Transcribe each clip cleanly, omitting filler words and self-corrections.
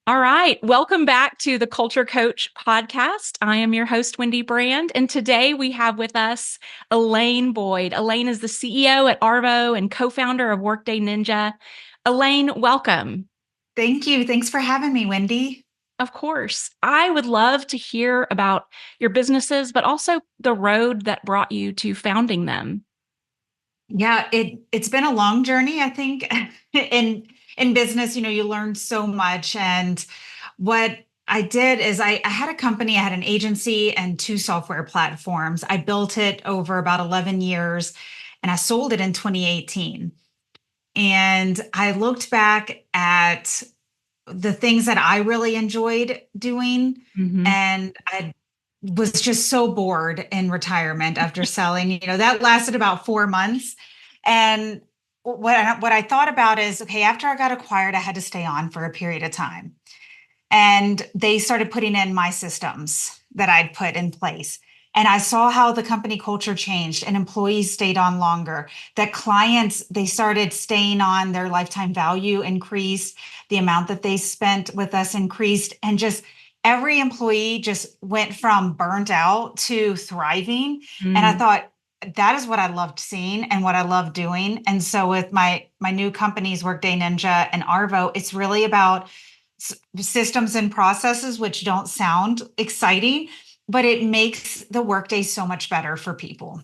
All right. Welcome back to the Culture Coach podcast. I am your host, Wendy Brand. And today we have with us Alane Boyd. Alane is the CEO at Arvo and co-founder of Workday Ninja. Alane, welcome. Thank you. Thanks for having me, Wendy. Of course, I would love to hear about your businesses, but also the road that brought you to founding them. Yeah, it's been a long journey, I think. In business, you learn so much. And what I did is I had a company, I had an agency and two software platforms. I built it over about 11 years and I sold it in 2018. And I looked back at the things that I really enjoyed doing. Mhm. And I was just so bored in retirement after selling. That lasted about 4 months. And what I thought about is, okay, after I got acquired, I had to stay on for a period of time. And they started putting in my systems that I'd put in place. And I saw how the company culture changed and employees stayed on longer, that clients, they started staying on, their lifetime value increased, the amount that they spent with us increased, and just every employee just went from burnt out to thriving. And I Mm. thought, that is what I loved seeing and what I love doing. And so with my new companies, Workday Ninja and Arvo, it's really about systems and processes, which don't sound exciting, but it makes the workday so much better for people.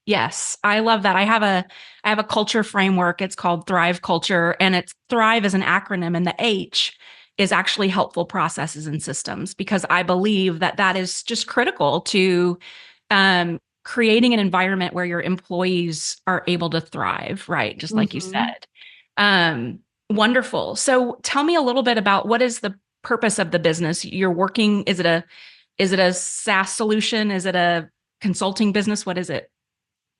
Yes, I love that. I have a culture framework. It's called Thrive Culture, and it's Thrive as an acronym, and the H is actually helpful processes and systems because I believe that that is just critical to creating an environment where your employees are able to thrive, right? Just like you Mhm. said. Um, Wonderful. So tell me a little bit about what is the purpose of the business you're working? Is it a SaaS solution? Is it a consulting business? What is it?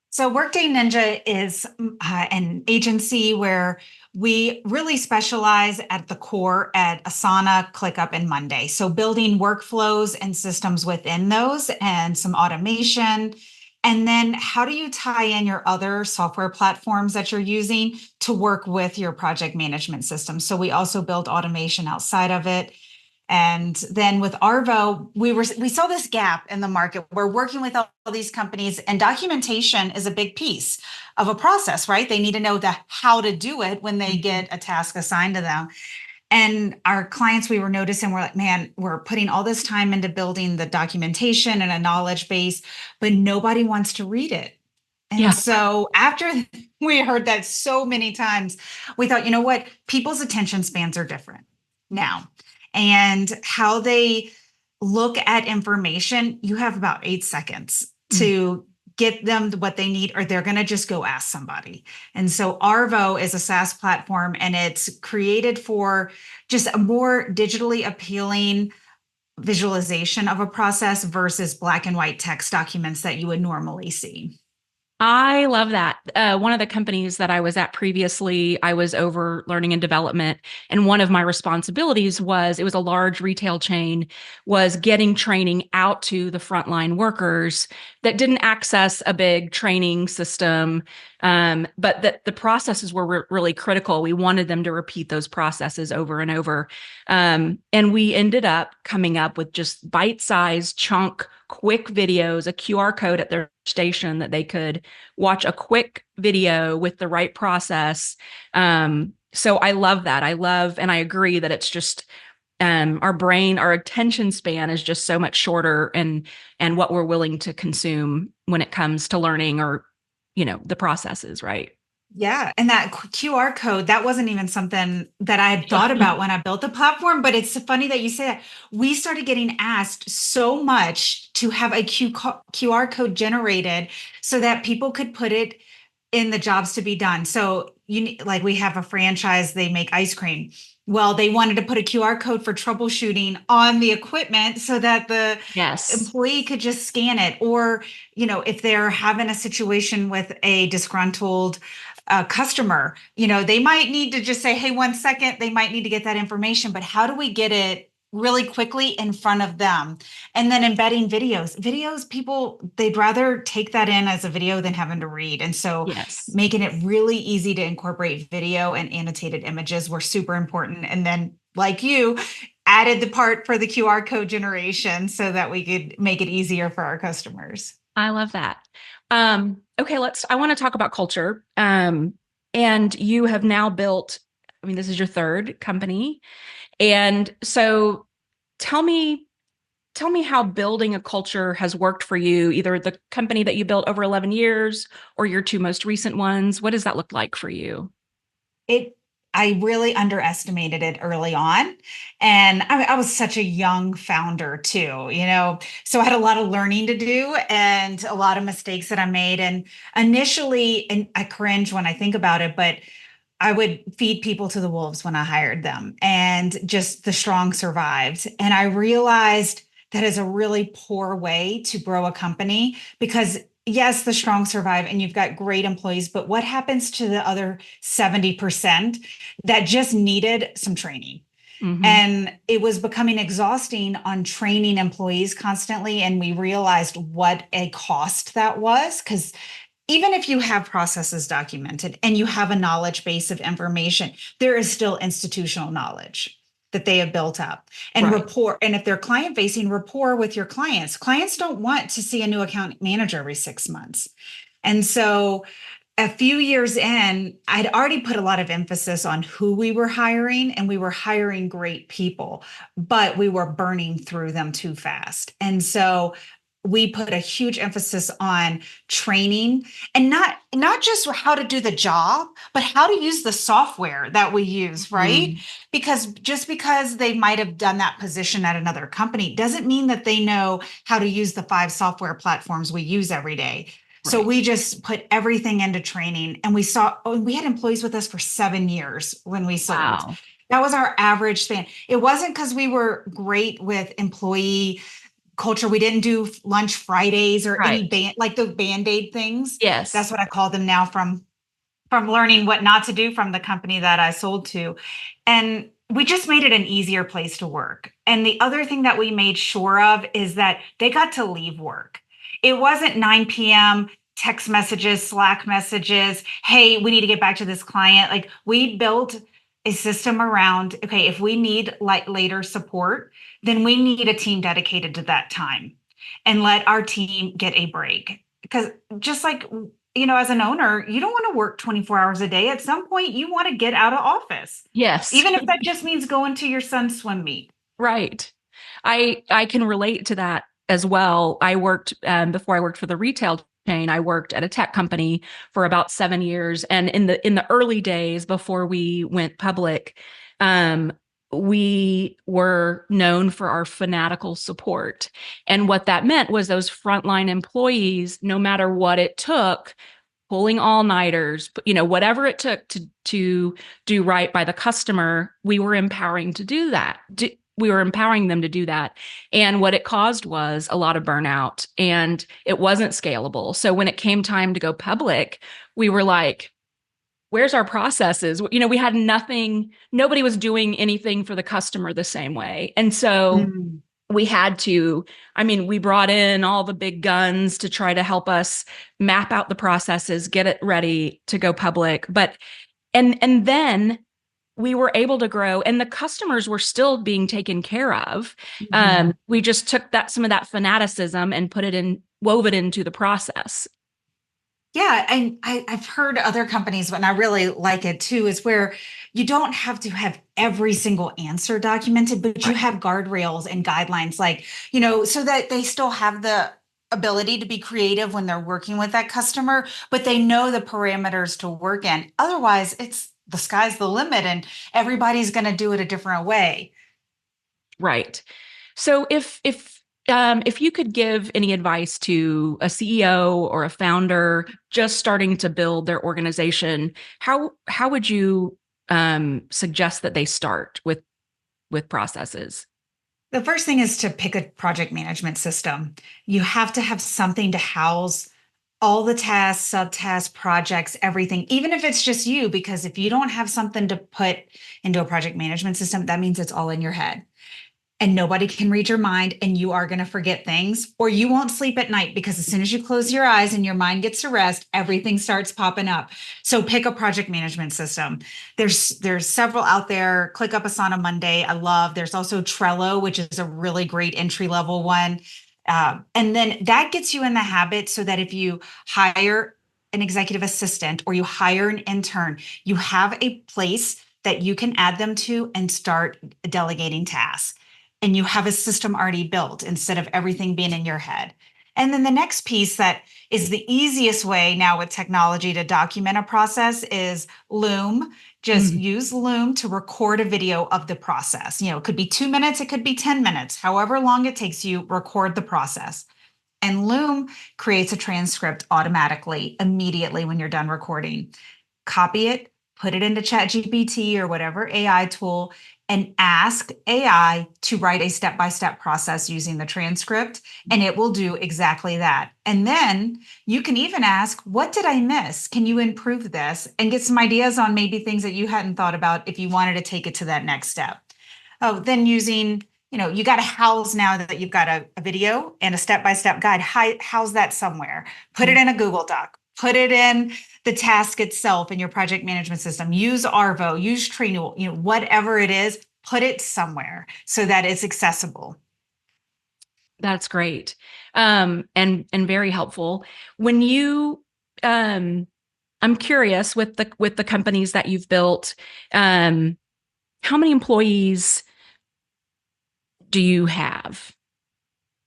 So, Workday Ninja is an agency where we really specialize at the core at Asana, ClickUp, and Monday. So, building workflows and systems within those and some automation. And then, how do you tie in your other software platforms that you're using to work with your project management system? So, we also build automation outside of it. And then with Arvo, we saw this gap in the market. We're working with all these companies, and documentation is a big piece of a process, right? They need to know the how to do it when they Mhm. get a task assigned to them. And our clients, we were noticing, we're like, man, we're putting all this time into building the documentation and a knowledge base, but nobody wants to read it. And Yeah. so after we heard that so many times, we thought, you know what? People's attention spans are different now. And how they look at information, you have about 8 seconds Mm. to get them what they need, or they're going to just go ask somebody. And so Arvo is a SaaS platform and it's created for just a more digitally appealing visualization of a process versus black and white text documents that you would normally see. I love that. One of the companies that I was at previously, I was over learning and development, and one of my responsibilities was it was a large retail chain, was getting training out to the frontline workers that didn't access a big training system, but that the processes were really critical. We wanted them to repeat those processes over and over, and we ended up coming up with just bite-sized chunk quick videos, a QR code at their station that they could watch a quick video with the right process. So I love that. I love, and I agree that it's just our brain, our attention span is just so much shorter, and what we're willing to consume when it comes to learning or the processes, right? Yeah, and that QR code, that wasn't even something that I had thought about when I built the platform, but it's funny that you say that. We started getting asked so much to have a QR code generated so that people could put it in the jobs to be done. So like we have a franchise, they make ice cream. Well, they wanted to put a QR code for troubleshooting on the equipment so that the Yes. employee could just scan it. Or, if they're having a situation with a disgruntled customer, they might need to just say, hey, 1 second, they might need to get that information, but how do we get it really quickly in front of them? And then embedding videos, people, they'd rather take that in as a video than having to read. And so Yes. making it really easy to incorporate video and annotated images were super important. And then like you, added the part for the QR code generation so that we could make it easier for our customers. I love that. Okay, I want to talk about culture. And you have now built, I mean, this is your third company. And so tell me, tell me how building a culture has worked for you, either the company that you built over 11 years or your two most recent ones. What does that look like for you? It I really underestimated it early on. And I was such a young founder too, so I had a lot of learning to do and a lot of mistakes that I made. And initially, and I cringe when I think about it, but I would feed people to the wolves when I hired them, and just the strong survived. And I realized that is a really poor way to grow a company, because yes, the strong survive and you've got great employees, but what happens to the other 70% that just needed some training? Mm-hmm. And it was becoming exhausting on training employees constantly. And we realized what a cost that was, because even if you have processes documented and you have a knowledge base of information, there is still institutional knowledge that they have built up, and Right. rapport. And if they're client facing, rapport with your clients don't want to see a new account manager every 6 months. And so a few years in, I'd already put a lot of emphasis on who we were hiring, and we were hiring great people, but we were burning through them too fast. And so we put a huge emphasis on training, and not just how to do the job, but how to use the software that we use, right? Mm, Because just because they might have done that position at another company doesn't mean that they know how to use the 5 software platforms we use every day. So right. we just put everything into training, and we had employees with us for 7 years when we sold. Wow. That was our average span. It wasn't because we were great with employee culture. We didn't do lunch Fridays or any Right. like the Band-Aid things. Yes. That's what I call them now, from learning what not to do from the company that I sold to. And we just made it an easier place to work. And the other thing that we made sure of is that they got to leave work. It wasn't 9 p.m. text messages, Slack messages. Hey, we need to get back to this client. Like, we built a system around, okay, if we need like later support, then we need a team dedicated to that time, and let our team get a break. Because just like, as an owner, you don't want to work 24 hours a day. At some point, you want to get out of office, Yes. even if that just means going to your son's swim meet. Right. I can relate to that as well. I worked before I worked for the retail chain. I worked at a tech company for about 7 years, and in the early days before we went public, um, we were known for our fanatical support. And what that meant was those frontline employees, no matter what it took, pulling all-nighters, whatever it took to do right by the customer, we were empowering to do that. We were empowering them to do that. And what it caused was a lot of burnout, and it wasn't scalable. So when it came time to go public, we were like, where's our processes? We had nothing, nobody was doing anything for the customer the same way. And so Mm. we had to, we brought in all the big guns to try to help us map out the processes, get it ready to go public. But and then we were able to grow, and the customers were still being taken care of. Mhm. We just took some of that fanaticism and wove it into the process. Yeah, and I've heard other companies, and I really like it too, is where you don't have to have every single answer documented, but you Right. have guardrails and guidelines, like, so that they still have the ability to be creative when they're working with that customer, but they know the parameters to work in. Otherwise, it's the sky's the limit, and everybody's going to do it a different way. Right. So if you could give any advice to a CEO or a founder just starting to build their organization, how would you suggest that they start with processes? The first thing is to pick a project management system. You have to have something to house all the tasks, subtasks, projects, everything, even if it's just you, because if you don't have something to put into a project management system, that means it's all in your head. and nobody can read your mind, and you are going to forget things, or you won't sleep at night, because as soon as you close your eyes and your mind gets to rest, everything starts popping up. So pick a project management system. There's several out there. ClickUp, Asana, Monday, I love. There's also Trello, which is a really great entry level one. And then that gets you in the habit, so that if you hire an executive assistant or you hire an intern, you have a place that you can add them to and start delegating tasks. And you have a system already built instead of everything being in your head. And then the next piece that is the easiest way now with technology to document a process is Loom. Just Mm. use Loom to record a video of the process. It could be 2 minutes, it could be 10 minutes, however long it takes you, record the process. And Loom creates a transcript automatically, immediately when you're done recording. Copy it, put it into ChatGPT or whatever AI tool, and ask AI to write a step-by-step process using the transcript, and it will do exactly that. And then you can even ask, what did I miss? Can you improve this? And get some ideas on maybe things that you hadn't thought about if you wanted to take it to that next step. Oh, then using, you got to house, now that you've got a video and a step-by-step guide, house that somewhere. Put it in a Google Doc. Put it in the task itself in your project management system. Use Arvo, use Trino, whatever it is, put it somewhere so that it's accessible. That's great. And very helpful. When you I'm curious, with the companies that you've built, how many employees do you have?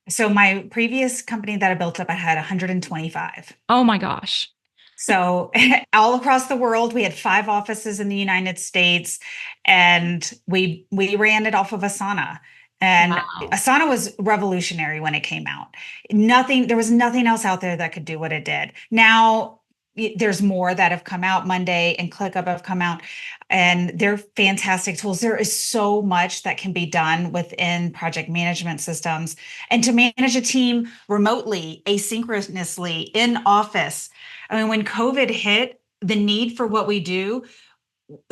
So my previous company that I built up, I had 125. Oh my gosh. So all across the world, we had 5 offices in the United States, and we ran it off of Asana. And Wow. Asana was revolutionary when it came out. There was nothing else out there that could do what it did. Now there's more that have come out. Monday and ClickUp have come out, and they're fantastic tools. There is so much that can be done within project management systems, and to manage a team remotely, asynchronously, in office. I mean, when COVID hit, the need for what we do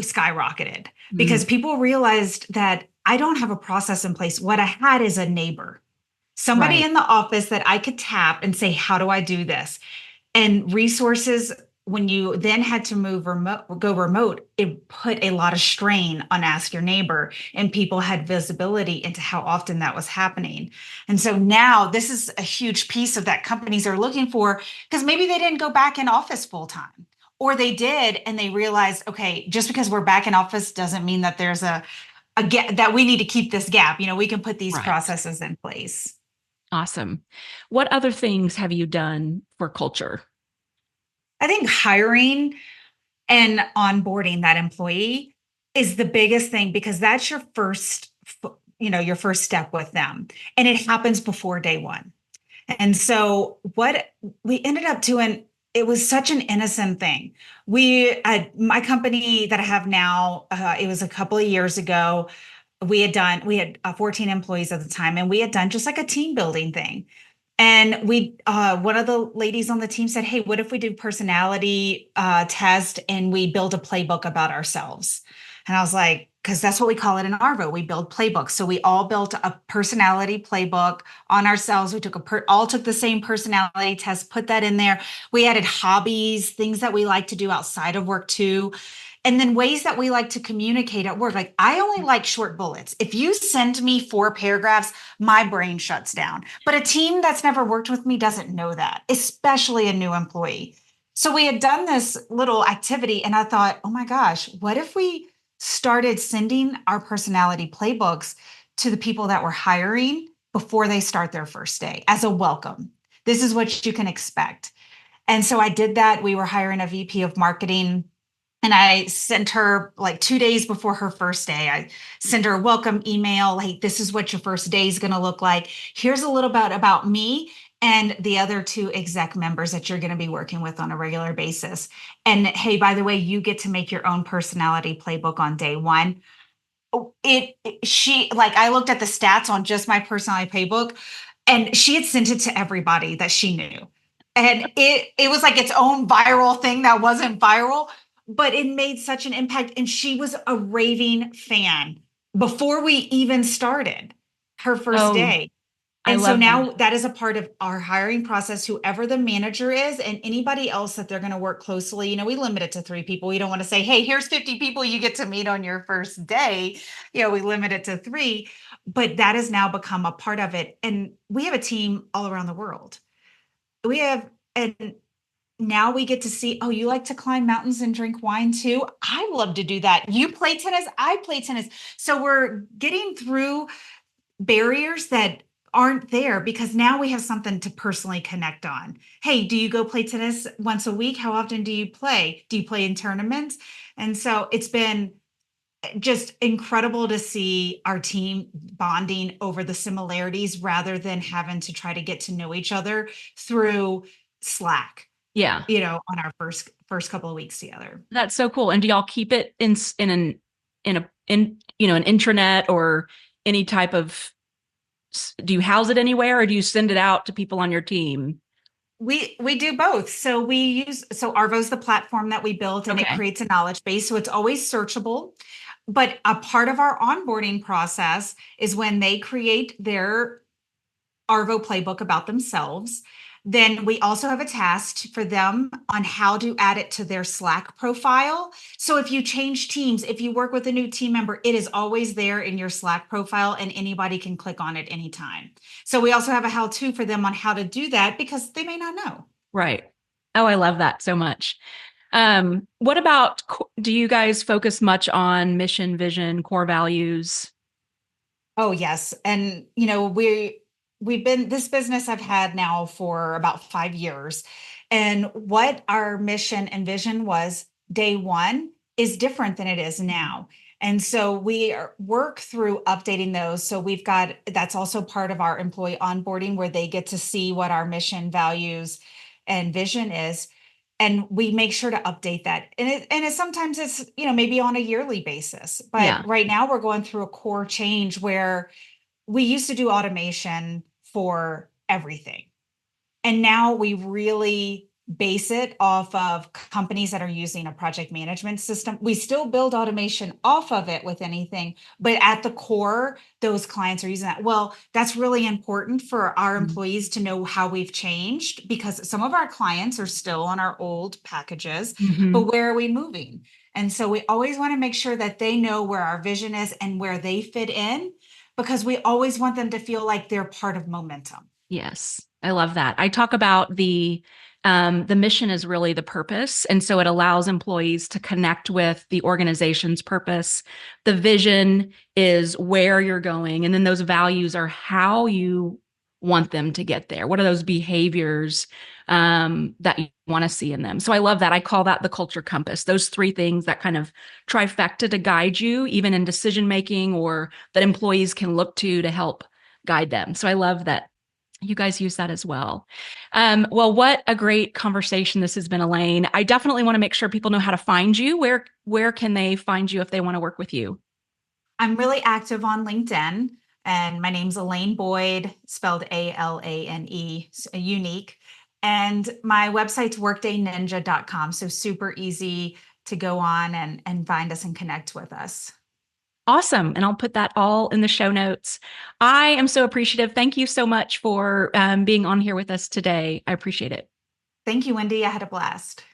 skyrocketed, because Mm, people realized that I don't have a process in place. What I had is a neighbor, somebody right. in the office that I could tap and say, how do I do this? And resources, when you then had to go remote, it put a lot of strain on Ask Your Neighbor, and people had visibility into how often that was happening. And so now this is a huge piece of that companies are looking for, because maybe they didn't go back in office full time, or they did and they realized, okay, just because we're back in office doesn't mean that there's a gap, that we need to keep this gap. We can put these Right. processes in place. Awesome. What other things have you done for culture? I think hiring and onboarding that employee is the biggest thing, because that's your your first step with them, and it happens before day one. And so what we ended up doing, it was such an innocent thing. My company that I have now, it was a couple of years ago. We had 14 employees at the time, and we had done just like a team building thing. And one of the ladies on the team said, hey, what if we do personality test and we build a playbook about ourselves? And I was like, because that's what we call it in Arvo. We build playbooks. So we all built a personality playbook on ourselves. We all took the same personality test, put that in there. We added hobbies, things that we like to do outside of work too. And then ways that we like to communicate at work. Like, I only like short bullets. If you send me 4 paragraphs, my brain shuts down. But a team that's never worked with me doesn't know that, especially a new employee. So we had done this little activity, and I thought, oh my gosh, what if we started sending our personality playbooks to the people that we're hiring before they start their first day as a welcome? This is what you can expect. And so I did that. We were hiring a VP of marketing, and I sent her, like 2 days before her first day, I sent her a welcome email. Like, this is what your first day is going to look like. Here's a little bit about me and the other 2 exec members that you're going to be working with on a regular basis. And hey, by the way, you get to make your own personality playbook on day one. I looked at the stats on just my personality playbook, and she had sent it to everybody that she knew. And it was like its own viral thing that wasn't viral, but it made such an impact. And she was a raving fan before we even started. her first Oh, day. I And so love that. now that is a part of our hiring process, whoever the manager is and anybody else that they're going to work closely. We limit it to 3 people. We don't want to say, hey, here's 50 people you get to meet on your first day. We limit it to three, but that has now become a part of it. And we have a team all around the world. And now we get to see, oh, you like to climb mountains and drink wine too? I love to do that. You play tennis, I play tennis. So we're getting through barriers that aren't there because now we have something to personally connect on. Hey, do you go play tennis once a week? How often do you play? Do you play in tournaments? And so it's been just incredible to see our team bonding over the similarities rather than having to try to get to know each other through Slack, Yeah, on our first couple of weeks together. that's so cool. And do y'all keep it in an intranet or any type of, do you house it anywhere or do you send it out to people on your team? We do both. So Arvo's the platform that we built and it Okay. creates a knowledge base. So it's always searchable. But a part of our onboarding process is when they create their Arvo playbook about themselves. Then we also have a task for them on how to add it to their Slack profile. So if you change teams, if you work with a new team member, it is always there in your Slack profile and anybody can click on it anytime. So we also have a how-to for them on how to do that because they may not know. Right. Oh, I love that so much. What about, do you guys focus much on mission, vision, core values? Oh, yes. And we've been this business I've had now for about 5 years. And what our mission and vision was day one is different than it is now. And so work through updating those. So that's also part of our employee onboarding where they get to see what our mission, values, and vision is. And we make sure to update that. And sometimes it's, maybe on a yearly basis. But Yeah. right now we're going through a core change where we used to do automation for everything. And now we really base it off of companies that are using a project management system. We still build automation off of it with anything, but at the core, those clients are using that. Well, that's really important for our employees to know how we've changed because some of our clients are still on our old packages, but Mm-hmm. where are we moving? And so we always want to make sure that they know where our vision is and where they fit in because we always want them to feel like they're part of momentum. Yes, I love that. I talk about the mission is really the purpose, and so it allows employees to connect with the organization's purpose. The vision is where you're going, and then those values are how you want them to get there. What are those behaviors that you want to see in them? So I love that. I call that the culture compass. Those three things that kind of trifecta to guide you, even in decision making, or that employees can look to help guide them. So I love that you guys use that as well. Well, what a great conversation this has been, Alane. I definitely want to make sure people know how to find you. Where can they find you if they want to work with you? I'm really active on LinkedIn, and my name's Alane Boyd, spelled Alane, unique. And my website's workdayninja.com. So super easy to go on and find us and connect with us. Awesome. And I'll put that all in the show notes. I am so appreciative. Thank you so much for being on here with us today. I appreciate it. Thank you, Wendy. I had a blast.